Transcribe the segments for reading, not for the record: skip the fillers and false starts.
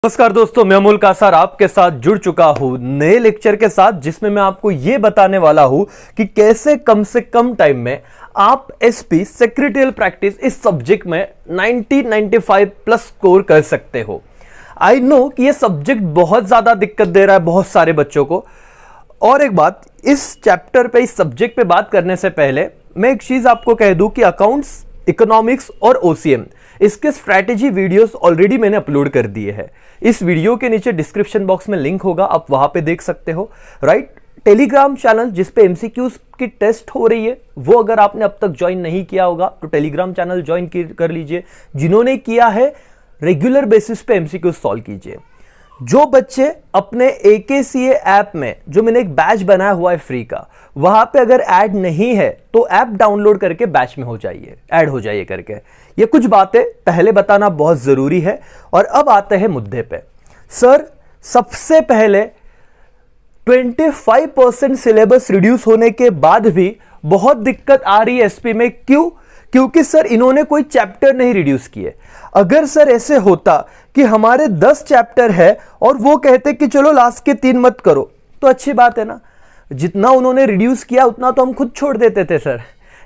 नमस्कार दोस्तों, मैं अमोल कासार आपके साथ जुड़ चुका हूं नए लेक्चर के साथ, जिसमें मैं आपको यह बताने वाला हूं कि कैसे कम से कम टाइम में आप एसपी सेक्रेटरियल प्रैक्टिस इस सब्जेक्ट में 90-95 प्लस स्कोर कर सकते हो। आई नो कि यह सब्जेक्ट बहुत ज्यादा दिक्कत दे रहा है बहुत सारे बच्चों को। और एक बात, इस चैप्टर पे, इस सब्जेक्ट पे बात करने से पहले मैं एक चीज आपको कह दूं कि अकाउंट्स, इकोनॉमिक्स और ओसीएम, इसके स्ट्रैटेजी वीडियोस ऑलरेडी मैंने अपलोड कर दिए हैं। इस वीडियो के नीचे डिस्क्रिप्शन बॉक्स में लिंक होगा, आप वहां पे देख सकते हो। राइट, टेलीग्राम चैनल जिस पे एमसीक्यूज की टेस्ट हो रही है, वो अगर आपने अब तक ज्वाइन नहीं किया होगा तो टेलीग्राम चैनल ज्वाइन कर लीजिए। जिन्होंने किया है, रेगुलर बेसिस पे एमसीक्यूज सॉल्व कीजिए। जो बच्चे अपने एकेसीए ऐप में, जो मैंने एक बैच बनाया हुआ है फ्री का, वहां पे अगर ऐड नहीं है तो ऐप डाउनलोड करके बैच में हो जाइए, ऐड हो जाइए करके। ये कुछ बातें पहले बताना बहुत जरूरी है। और अब आते हैं मुद्दे पे। सर, सबसे पहले 25% सिलेबस रिड्यूस होने के बाद भी बहुत दिक्कत आ रही है एसपी में। क्यों? क्योंकि सर इन्होंने कोई चैप्टर नहीं रिड्यूस किए। अगर सर ऐसे होता कि हमारे 10 चैप्टर है और वो कहते कि चलो लास्ट के 3 मत करो, तो अच्छी बात है ना। जितना उन्होंने रिड्यूस किया उतना तो हम खुद छोड़ देते थे सर,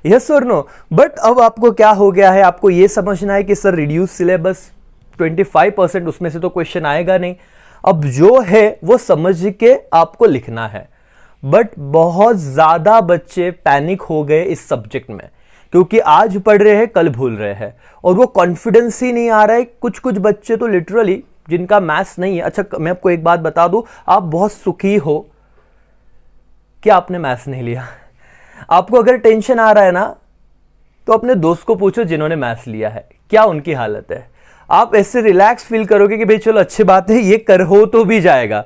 यस और नो। बट अब आपको क्या हो गया है, आपको यह समझना है कि सर रिड्यूस सिलेबस 25%, उसमें से तो क्वेश्चन आएगा नहीं। अब जो है वो समझ के आपको लिखना है। बट बहुत ज्यादा बच्चे पैनिक हो गए इस सब्जेक्ट में, क्योंकि आज पढ़ रहे हैं कल भूल रहे हैं, और वो कॉन्फिडेंस ही नहीं आ रहा है। कुछ कुछ बच्चे तो लिटरली, जिनका मैथ्स नहीं है। अच्छा, मैं आपको एक बात बता दूं, आप बहुत सुखी हो कि आपने मैथ्स नहीं लिया। आपको अगर टेंशन आ रहा है ना, तो अपने दोस्त को पूछो जिन्होंने मैथ्स लिया है, क्या उनकी हालत है। आप ऐसे रिलैक्स फील करोगे कि भाई चलो अच्छी बात है, ये कर हो तो भी जाएगा।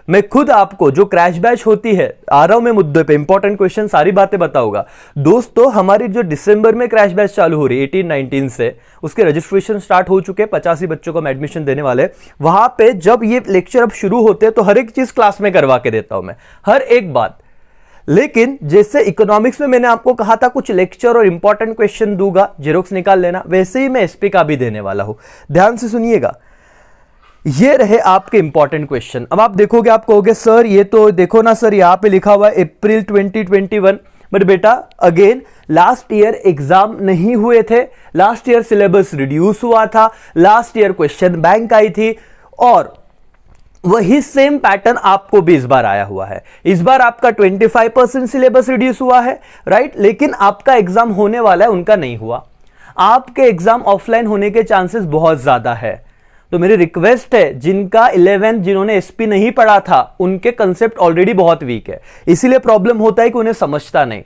मैं खुद आपको, जो क्रैश बैच होती है, आ रहा हूं मैं मुद्दे पे, इंपॉर्टेंट क्वेश्चन सारी बातें बताऊंगा दोस्तों। हमारी जो दिसंबर में क्रैश बैच चालू हो रही है 18-19 से, उसके रजिस्ट्रेशन स्टार्ट हो चुके हैं। 85 बच्चों को हम एडमिशन देने वाले। वहां पे जब ये लेक्चर अब शुरू होते हैं तो हर एक चीज क्लास में करवा के देता हूं मैं, हर एक बात। लेकिन जैसे इकोनॉमिक्स में मैंने आपको कहा था कुछ लेक्चर और इंपॉर्टेंट क्वेश्चन दूंगा, जेरोक्स निकाल लेना, वैसे ही मैं एसपी का भी देने वाला हूं। ध्यान से सुनिएगा, ये रहे आपके इंपॉर्टेंट क्वेश्चन। अब आप देखोगे, आप कहोगे सर ये तो देखो ना सर, यहां पे लिखा हुआ है अप्रैल 2021। बट बेटा, अगेन लास्ट ईयर एग्जाम नहीं हुए थे, लास्ट ईयर सिलेबस रिड्यूस हुआ था, लास्ट ईयर क्वेश्चन बैंक आई थी, और वही सेम पैटर्न आपको भी इस बार आया हुआ है। इस बार आपका 25% सिलेबस रिड्यूस हुआ है, राइट, लेकिन आपका एग्जाम होने वाला है, उनका नहीं हुआ। आपके एग्जाम ऑफलाइन होने के चांसेस बहुत ज्यादा है। तो मेरी रिक्वेस्ट है, जिनका 11th, जिन्होंने एसपी नहीं पढ़ा था, उनके कंसेप्ट ऑलरेडी बहुत वीक है। इसीलिए प्रॉब्लम होता है कि उन्हें समझता नहीं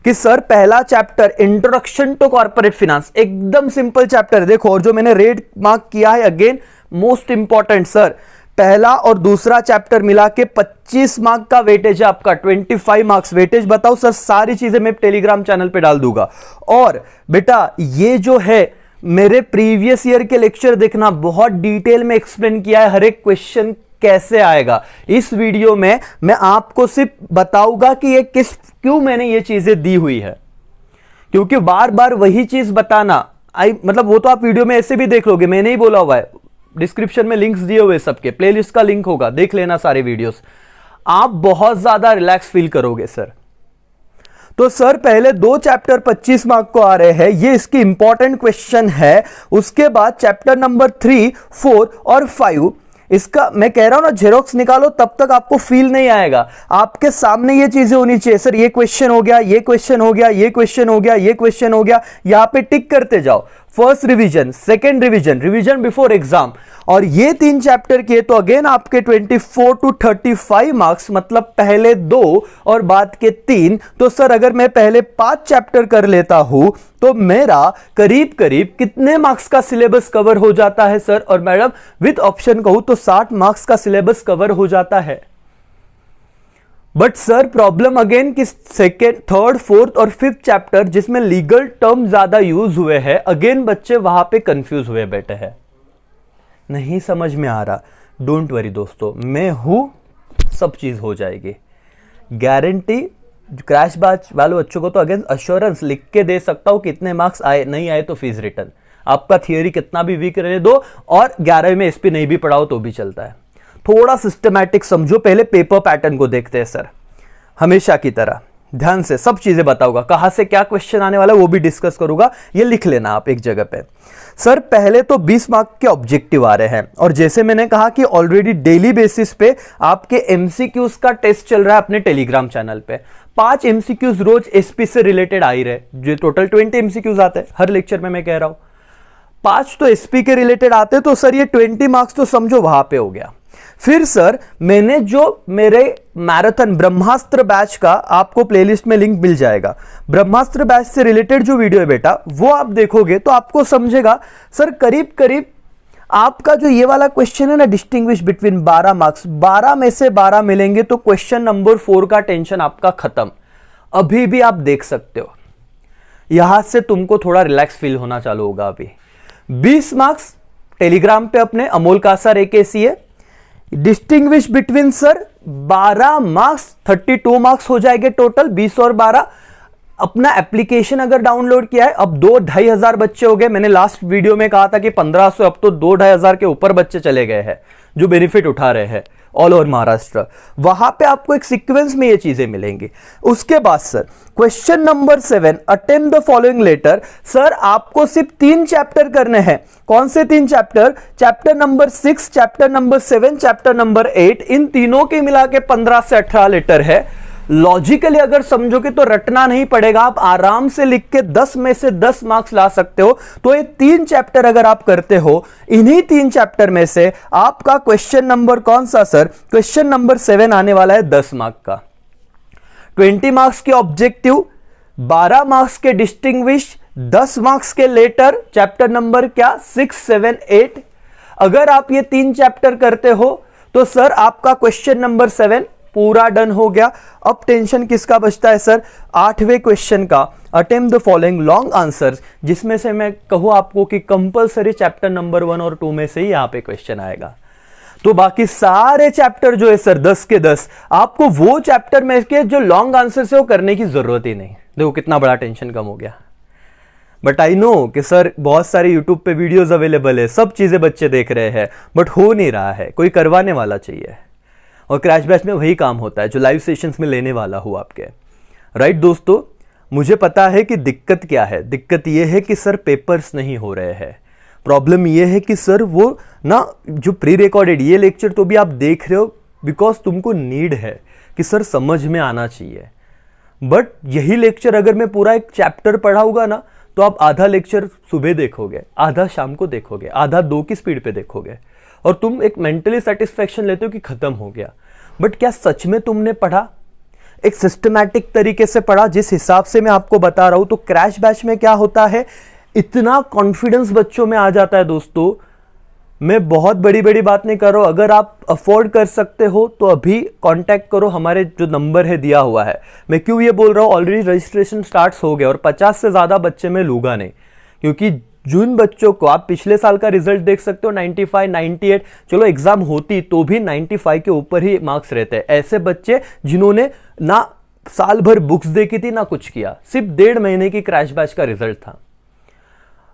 कि सर पहला chapter introduction to corporate finance एकदम सिंपल चैप्टर, देखो, और जो मैंने रेड मार्क किया है, अगेन मोस्ट इंपॉर्टेंट सर, पहला और दूसरा चैप्टर मिला के 25 मार्क का वेटेज है आपका, 25 मार्क्स वेटेज। बताओ सर, सारी चीजें मैं टेलीग्राम चैनल पे डाल दूंगा। और बेटा, ये जो है, मेरे प्रीवियस ईयर के लेक्चर देखना, बहुत डिटेल में एक्सप्लेन किया है हर एक क्वेश्चन कैसे आएगा। इस वीडियो में मैं आपको सिर्फ बताऊंगा कि ये क्यों मैंने ये चीजें दी हुई है, क्योंकि बार बार वही चीज बताना, मतलब वो तो आप वीडियो में ऐसे भी देख लोगे, मैंने ही बोला हुआ है। डिस्क्रिप्शन में लिंक्स दिए हुए, सबके प्लेलिस्ट का लिंक होगा, देख लेना सारे वीडियोस। आप बहुत ज्यादा रिलैक्स फील करोगे सर। तो सर पहले 2 चैप्टर 25 मार्क को आ रहे हैं, ये इसकी इंपॉर्टेंट क्वेश्चन है। उसके बाद चैप्टर नंबर 3, 4 और 5, इसका मैं कह रहा हूं ना, जेरोक्स निकालो, तब तक आपको फील नहीं आएगा। आपके सामने ये चीजें होनी चाहिए, सर ये क्वेश्चन हो गया, ये क्वेश्चन हो गया, ये क्वेश्चन हो गया, ये क्वेश्चन हो गया, यहां पे टिक करते जाओ। First revision, second revision, revision before exam, और ये 3 चैप्टर किए तो अगेन आपके 24 to 35 मार्क्स, मतलब पहले 2 और बाद के 3। तो सर अगर मैं पहले 5 चैप्टर कर लेता हूं तो मेरा करीब करीब कितने मार्क्स का सिलेबस कवर हो जाता है सर? और मैडम, विद ऑप्शन कहूं तो 60 मार्क्स का सिलेबस कवर हो जाता है। बट सर प्रॉब्लम अगेन कि सेकेंड, थर्ड, फोर्थ और 5th चैप्टर, जिसमें लीगल टर्म ज्यादा यूज हुए हैं, अगेन बच्चे वहां पे कंफ्यूज हुए बैठे हैं, नहीं समझ में आ रहा। डोंट वरी दोस्तों, मैं हूं, सब चीज हो जाएगी, गारंटी। क्रैश बैच वाले बच्चों को तो अगेन अश्योरेंस लिख के दे सकता हूं, कितने मार्क्स आए नहीं आए तो फीस रिटर्न। आपका थियरी कितना भी वीक रहने दो, और 11वीं में एसपी नहीं भी पढ़ाओ तो भी चलता है। थोड़ा सिस्टमैटिक समझो, पहले पेपर पैटर्न को देखते हैं सर, हमेशा की तरह ध्यान से सब चीजें बताऊंगा, कहां से क्या क्वेश्चन आने वाला है वो भी डिस्कस करूंगा, ये लिख लेना आप एक जगह पे। सर पहले तो 20 मार्क के ऑब्जेक्टिव आ रहे हैं, और जैसे मैंने कहा कि ऑलरेडी डेली बेसिस पे आपके एमसीक्यूज का टेस्ट चल रहा है अपने टेलीग्राम चैनल पे। 5 एमसीक्यूज रोज एसपी से रिलेटेड आ ही रहे, जो टोटल 20 एमसीक्यूज आते हैं हर लेक्चर में, मैं कह रहा हूं 5 तो एसपी के रिलेटेड आते, तो सर ये 20 मार्क्स तो समझो वहां पे हो गया। फिर सर मैंने जो मेरे मैराथन ब्रह्मास्त्र बैच का, आपको प्लेलिस्ट में लिंक मिल जाएगा, ब्रह्मास्त्र बैच से रिलेटेड जो वीडियो है बेटा, वो आप देखोगे तो आपको समझेगा सर करीब करीब आपका जो ये वाला क्वेश्चन है ना, डिस्टिंग्विश बिटवीन 12 मार्क्स, 12 में से 12 मिलेंगे तो क्वेश्चन नंबर 4 का टेंशन आपका खत्म। अभी भी आप देख सकते हो, यहां से तुमको थोड़ा रिलैक्स फील होना चालू होगा। अभी 20 मार्क्स टेलीग्राम पे अपने अमोल कासर AKC है, distinguish between sir 12 marks, 32 marks हो जाएंगे टोटल, 20 और 12। अपना एप्लीकेशन अगर डाउनलोड किया है, अब 2-2.5 हजार बच्चे हो गए। मैंने लास्ट वीडियो में कहा था कि 1500, अब तो 2-2.5 हजार के ऊपर बच्चे चले गए हैं जो बेनिफिट उठा रहे हैं ऑल ओवर महाराष्ट्र। वहां पे आपको एक सीक्वेंस में ये चीजें मिलेंगी। उसके बाद sir question number 7, attempt the following letter. Sir आपको सिर्फ 3 चैप्टर करने हैं। कौन से 3 chapter? Chapter number 6, chapter number 7, chapter number 8। इन तीनों के मिला के 15 से 18 लेटर है। लॉजिकली अगर समझोगे तो रटना नहीं पड़ेगा, आप आराम से लिख के 10 में से 10 मार्क्स ला सकते हो। तो ये 3 चैप्टर अगर आप करते हो, इन्हीं 3 चैप्टर में से आपका क्वेश्चन नंबर कौन सा सर? क्वेश्चन नंबर 7 आने वाला है 10 मार्क का। 20 मार्क्स के ऑब्जेक्टिव, 12 मार्क्स के डिस्टिंग्विश, 10 मार्क्स के लेटर, चैप्टर नंबर क्या? 6, 7, 8। अगर आप ये 3 चैप्टर करते हो तो सर आपका क्वेश्चन नंबर 7 पूरा डन हो गया। अब टेंशन किसका बचता है सर? 8वें क्वेश्चन का, attempt the following long answers, जिसमें से मैं कहूं आपको कि कंपलसरी चैप्टर नंबर 1 और 2 में से ही यहां पे क्वेश्चन आएगा। तो बाकी सारे चैप्टर जो है सर 10 के 10, आपको वो चैप्टर में के जो लॉन्ग आंसर से वो करने की जरूरत ही नहीं। देखो कितना बड़ा टेंशन कम हो गया। बट आई नो कि सर बहुत सारे यूट्यूब पे वीडियोस अवेलेबल है, सब चीजें बच्चे देख रहे हैं, बट हो नहीं रहा है, कोई करवाने वाला चाहिए। और क्रैश बैच में वही काम होता है जो लाइव सेशंस में लेने वाला हूं आपके। राइट दोस्तों, मुझे पता है कि दिक्कत क्या है। दिक्कत यह है कि सर पेपर्स नहीं हो रहे हैं। प्रॉब्लम यह है कि सर वो ना जो प्री रिकॉर्डेड ये लेक्चर तो भी आप देख रहे हो बिकॉज तुमको नीड है कि सर समझ में आना चाहिए। बट यही लेक्चर अगर मैं पूरा एक चैप्टर पढ़ाऊंगा ना, तो आप आधा लेक्चर सुबह देखोगे, आधा शाम को देखोगे, आधा 2 की स्पीड पे देखोगे, और तुम एक मेंटली सेटिस्फेक्शन लेते हो कि खत्म हो गया। बट क्या सच में तुमने पढ़ा? एक सिस्टमैटिक तरीके से पढ़ा जिस हिसाब से मैं आपको बता रहा हूं? तो क्रैश बैच में क्या होता है, इतना कॉन्फिडेंस बच्चों में आ जाता है दोस्तों। मैं बहुत बड़ी बड़ी बात नहीं कर रहा हूं। अगर आप अफोर्ड कर सकते हो तो अभी कांटेक्ट करो, हमारे जो नंबर है दिया हुआ है। मैं क्यों ये बोल रहा हूं, ऑलरेडी रजिस्ट्रेशन स्टार्ट हो गया और 50 से ज्यादा बच्चे में लूंगा नहीं, क्योंकि जिन बच्चों को आप पिछले साल का रिजल्ट देख सकते हो 95, 98, चलो एग्जाम होती तो भी 95 के ऊपर ही मार्क्स रहते हैं। ऐसे बच्चे जिन्होंने ना साल भर बुक्स देखी थी ना कुछ किया, सिर्फ 1.5 महीने की क्रैश बैच का रिजल्ट था।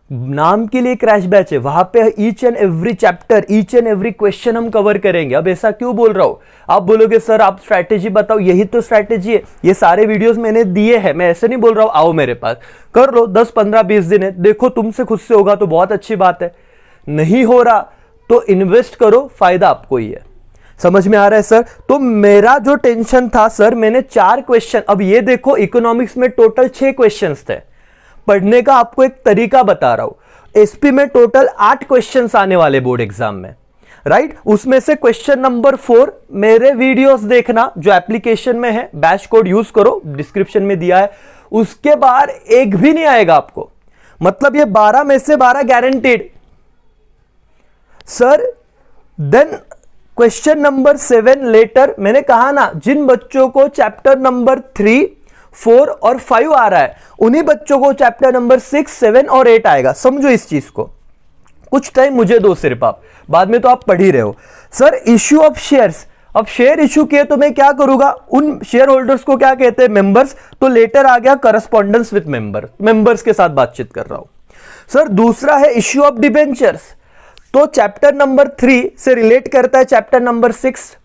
नाम के लिए क्रैश बैच है, वहां पे each and every chapter, each and every question हम कवर करेंगे। अब ऐसा क्यों बोल रहा हूं? आप बोलोगे सर आप स्ट्रैटेजी बताओ, यही तो स्ट्रैटेजी है। ये सारे वीडियोस मैंने दिए हैं, मैं ऐसे नहीं बोल रहा हूं आओ मेरे पास कर लो, 10, 15, 20 दिन है, देखो तुमसे खुद से होगा तो बहुत अच्छी बात है। नहीं हो रहा तो इन्वेस्ट करो, फायदा आपको ही है। समझ में आ रहा है सर? तो मेरा जो टेंशन था सर, मैंने 4 क्वेश्चन, अब ये देखो इकोनॉमिक्स में टोटल 6 क्वेश्चन थे। पढ़ने का आपको एक तरीका बता रहा हूं। एसपी में टोटल 8 क्वेश्चंस आने वाले बोर्ड एग्जाम में, राइट? उसमें से क्वेश्चन नंबर 4 मेरे वीडियोस देखना जो एप्लीकेशन में है, बैच कोड यूज करो, डिस्क्रिप्शन में दिया है। उसके बाहर एक भी नहीं आएगा आपको, मतलब ये 12 में से 12 guaranteed sir. Then question number 7 letter, मैंने कहा ना जिन बच्चों को चैप्टर नंबर 3, 4 और 5 आ रहा है, उन्हीं बच्चों को चैप्टर नंबर 6, 7 और 8 आएगा। समझो इस चीज को। कुछ टाइम मुझे दो सिर्फ, आप बाद में तो आप पढ़ ही रहे हो। सर इश्यू ऑफ शेयर्स, अब शेयर इश्यू किए तो मैं क्या करूंगा? उन शेयर होल्डर्स को क्या कहते हैं? मेंबर्स। तो लेटर आ गया करस्पॉन्डेंस विद मेंबर्स के साथ बातचीत कर रहा हूं। सर दूसरा है इश्यू ऑफ डिबेंचर्स, तो चैप्टर नंबर 3 से रिलेट करता है चैप्टर नंबर 6,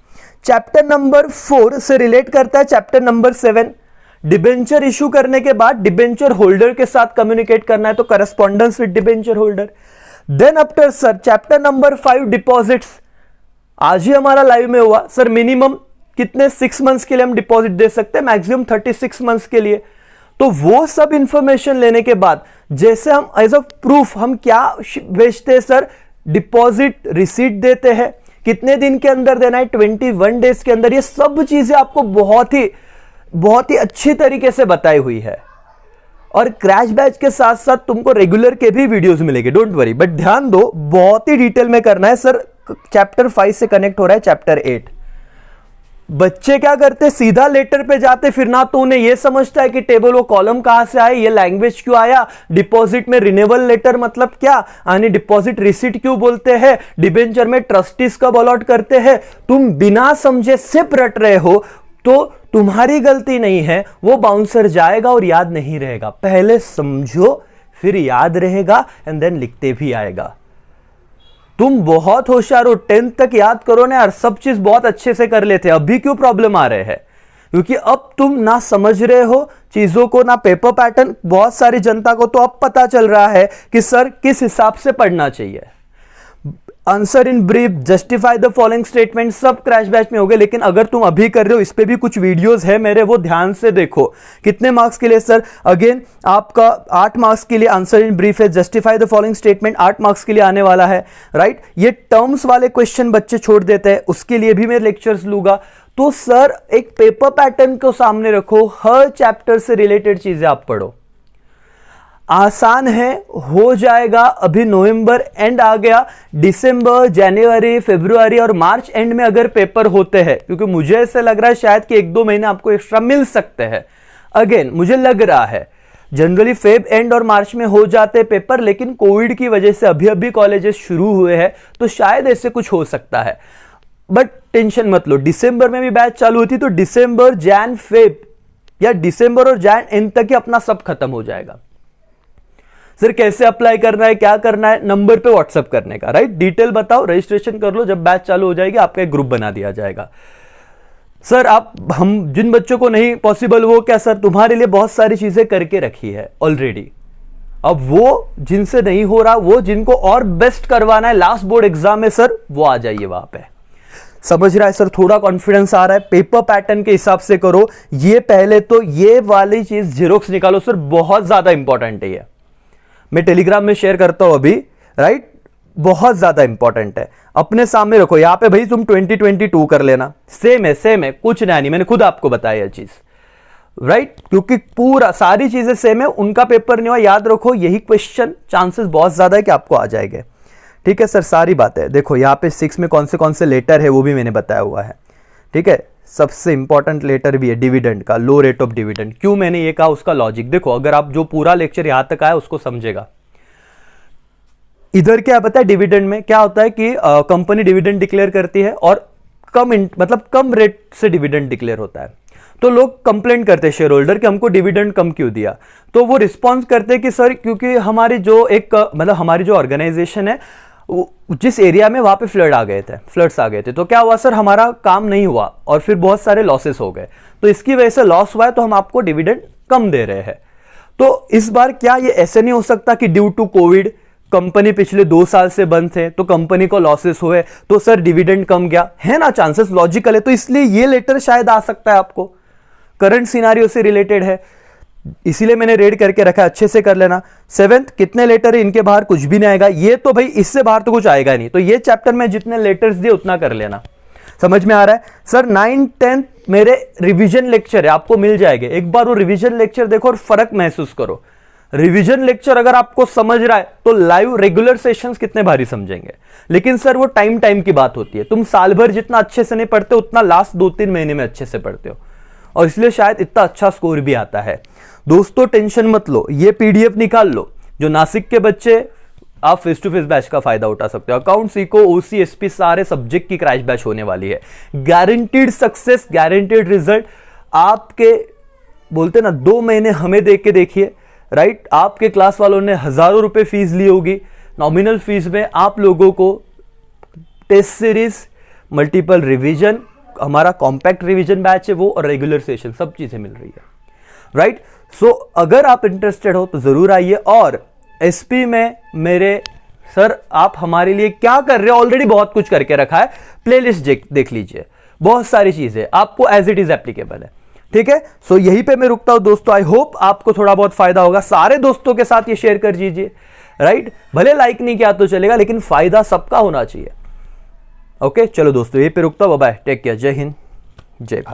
चैप्टर नंबर 4 से रिलेट करता है चैप्टर नंबर 7। डिबेंचर इशू करने के बाद डिबेंचर होल्डर के साथ कम्युनिकेट करना है, तो correspondence with debenture holder. Then after sir chapter number 5 deposits, आज ही हमारा लाइव में हुआ सर। मिनिमम कितने 6 मंथ्स के लिए हम डिपॉजिट दे सकते हैं, मैक्सिमम 36 मंथ्स के लिए। तो वो सब इंफॉर्मेशन लेने के बाद जैसे हम एज अ प्रूफ हम क्या भेजते हैं सर, डिपॉजिट रिसीट देते हैं, कितने दिन के अंदर देना है, 21 डेज के अंदर। ये सब चीजें आपको बहुत ही अच्छी तरीके से बताई हुई है। और क्रैश बैच के साथ साथ तुमको रेगुलर के भी वीडियोस मिलेंगे, डोंट वरी। बट ध्यान दो, बहुत ही डिटेल में करना है सर। चैप्टर 5 से कनेक्ट हो रहा है चैप्टर 8। बच्चे क्या करते, सीधा लेटर पे जाते, फिर ना तो उन्हें यह समझता है कि टेबल वो कॉलम कहां से आए, ये लैंग्वेज क्यों आया, डिपॉजिट में रिन्यूअल लेटर मतलब क्या, यानी डिपॉजिट रिसीट क्यों बोलते हैं, डिबेंचर में ट्रस्टीज कब अलॉट करते हैं। तुम बिना समझे सिर्फ रट रहे हो तो तुम्हारी गलती नहीं है, वो बाउंसर जाएगा और याद नहीं रहेगा। पहले समझो फिर याद रहेगा एंड देन लिखते भी आएगा। तुम बहुत होशियार हो, 10th तक याद करो ना यार, सब चीज बहुत अच्छे से कर लेते। अभी क्यों प्रॉब्लम आ रहे हैं, क्योंकि अब तुम ना समझ रहे हो चीजों को, ना पेपर पैटर्न। बहुत सारी जनता को तो अब पता चल रहा है कि सर किस हिसाब से पढ़ना चाहिए। Answer in brief, justify the following statement, सब क्रैश बैच में हो गए। लेकिन अगर तुम अभी कर रहे हो, इस पे भी कुछ वीडियोस है मेरे, वो ध्यान से देखो। कितने मार्क्स के लिए सर, अगेन आपका 8 मार्क्स के लिए आंसर इन ब्रीफ है, justify the following statement 8 marks के लिए आने वाला है, राइट। ये टर्म्स वाले क्वेश्चन बच्चे छोड़ देते हैं, उसके लिए भी मैं लेक्चर्स लूंगा। तो सर एक पेपर पैटर्न को सामने रखो, हर चैप्टर से रिलेटेड चीजें आप पढ़ो। आसान है, हो जाएगा। अभी नवंबर एंड आ गया, दिसंबर, जनवरी, फरवरी और मार्च एंड में अगर पेपर होते हैं, क्योंकि मुझे ऐसा लग रहा है शायद कि 1-2 महीने आपको एक्स्ट्रा मिल सकते हैं। अगेन मुझे लग रहा है जनरली फेब एंड और मार्च में हो जाते पेपर, लेकिन कोविड की वजह से अभी अभी कॉलेजेस शुरू हुए हैं, तो शायद ऐसे कुछ हो सकता है। बट टेंशन मत लो, दिसंबर में भी बैच चालू होती तो दिसंबर, जैन, फेब या दिसंबर और जैन एंड तक ही अपना सब खत्म हो जाएगा। सर कैसे अप्लाई करना है, क्या करना है, नंबर पे व्हाट्सएप करने का, राइट। डिटेल बताओ, रजिस्ट्रेशन कर लो, जब बैच चालू हो जाएगी आपका एक ग्रुप बना दिया जाएगा। सर हम जिन बच्चों को नहीं पॉसिबल, वो क्या सर, तुम्हारे लिए बहुत सारी चीजें करके रखी है ऑलरेडी। अब वो जिनसे नहीं हो रहा, वो जिनको और बेस्ट करवाना है लास्ट बोर्ड एग्जाम में, सर वो आ जाइए वहां पे। समझ रहा है सर, थोड़ा कॉन्फिडेंस आ रहा है। पेपर पैटर्न के हिसाब से करो। ये पहले तो ये वाली चीज जेरोक्स निकालो सर, बहुत ज्यादा इंपॉर्टेंट है ये, मैं टेलीग्राम में शेयर करता हूं अभी, राइट। बहुत ज्यादा इंपॉर्टेंट है, अपने सामने रखो। यहां पे भाई तुम 2022 कर लेना, सेम है, कुछ नहीं, मैंने खुद आपको बताया यह चीज, राइट। क्योंकि पूरा सारी चीजें सेम है, उनका पेपर नहीं हुआ, याद रखो यही क्वेश्चन, चांसेस बहुत ज्यादा है कि आपको आ जाएंगे। ठीक है सर, सारी बातें देखो। यहाँ पे 6 में कौन से लेटर है वो भी मैंने बताया हुआ है, ठीक है। सबसे इंपॉर्टेंट लेटर भी है डिविडेंड का, लो रेट ऑफ डिविडेंड। क्यों मैंने ये कहा, उसका लॉजिक देखो। अगर आप जो पूरा लेक्चर यहां तक आया उसको समझेगा। इधर क्या पता है, डिविडेंड में क्या होता है कि कंपनी डिविडेंड डिक्लेयर करती है और कम रेट से डिविडेंड डिक्लेयर होता है। तो लोग कंप्लेंट करते हैं शेयर होल्डर कि हमको डिविडेंड कम क्यों दिया। तो वो रिस्पॉन्स करते हैं कि सर क्योंकि हमारी जो हमारी जो ऑर्गेनाइजेशन है, जिस एरिया में वहां पे फ्लड्स आ गए थे, तो क्या हुआ सर, हमारा काम नहीं हुआ और फिर बहुत सारे लॉसेस हो गए, तो इसकी वजह से लॉस हुआ है, तो हम आपको डिविडेंड कम दे रहे हैं। तो इस बार क्या ये ऐसे नहीं हो सकता कि ड्यू टू कोविड कंपनी पिछले 2 साल से बंद थे, तो कंपनी को लॉसेस हुए, तो सर डिविडेंड कम गया, है ना। चांसेस लॉजिकल है, तो इसलिए ये लेटर शायद आ सकता है आपको, करंट सिनारियो से रिलेटेड है, इसीलिए मैंने रेड करके रखा है, अच्छे से कर लेना। 7th कितने लेटर है, इनके बाहर कुछ भी नहीं आएगा। ये तो भाई इससे बाहर तो कुछ आएगा नहीं, तो ये चैप्टर में जितने लेटर्स दिए उतना कर लेना। समझ में आ रहा है सर। 9th 10th मेरे रिवीजन लेक्चर है, आपको मिल जाएंगे। एक बार वो रिवीजन लेक्चर देखो और फर्क महसूस करो। रिवीजन लेक्चर अगर आपको समझ रहा है तो लाइव रेगुलर सेशंस कितने भारी समझेंगे। लेकिन सर वो टाइम की बात होती है, तुम साल भर जितना अच्छे से नहीं पढ़ते उतना लास्ट 2-3 महीने में अच्छे से पढ़ते हो, और इसलिए शायद इतना अच्छा स्कोर भी आता है। दोस्तों टेंशन मत लो, ये पीडीएफ निकाल लो। जो नासिक के बच्चे, आप फेस टू फेस बैच का फायदा उठा सकते हो। अकाउंट सीखो, ओसी, एसपी सारे सब्जेक्ट की क्रैश बैच होने वाली है। Guaranteed success, guaranteed result. आपके बोलते ना 2 महीने हमें देख के देखिए, राइट। आपके क्लास वालों ने हजारों रुपए फीस ली होगी, नॉमिनल फीस में आप लोगों को टेस्ट सीरीज, मल्टीपल रिवीजन, हमारा कॉम्पैक्ट रिवीजन बैच है वो, और रेगुलर सेशन, सब चीजें मिल रही है, राइट। सो अगर आप इंटरेस्टेड हो तो जरूर आइए। और एसपी में मेरे सर आप हमारे लिए क्या कर रहे हो, ऑलरेडी बहुत कुछ करके रखा है, प्लेलिस्ट देख लीजिए, बहुत सारी चीजें आपको एज इट इज एप्लीकेबल है, ठीक है। सो यहीं पे मैं रुकता हूं दोस्तों। आई होप आपको थोड़ा बहुत फायदा होगा, सारे दोस्तों के साथ ये शेयर कर दीजिए, राइट। भले लाइक नहीं किया तो चलेगा, लेकिन फायदा सबका होना चाहिए। ओके चलो दोस्तों, यहीं पे रुकता हूं, बाय, टेक केयर, जय हिंद, जय भारत।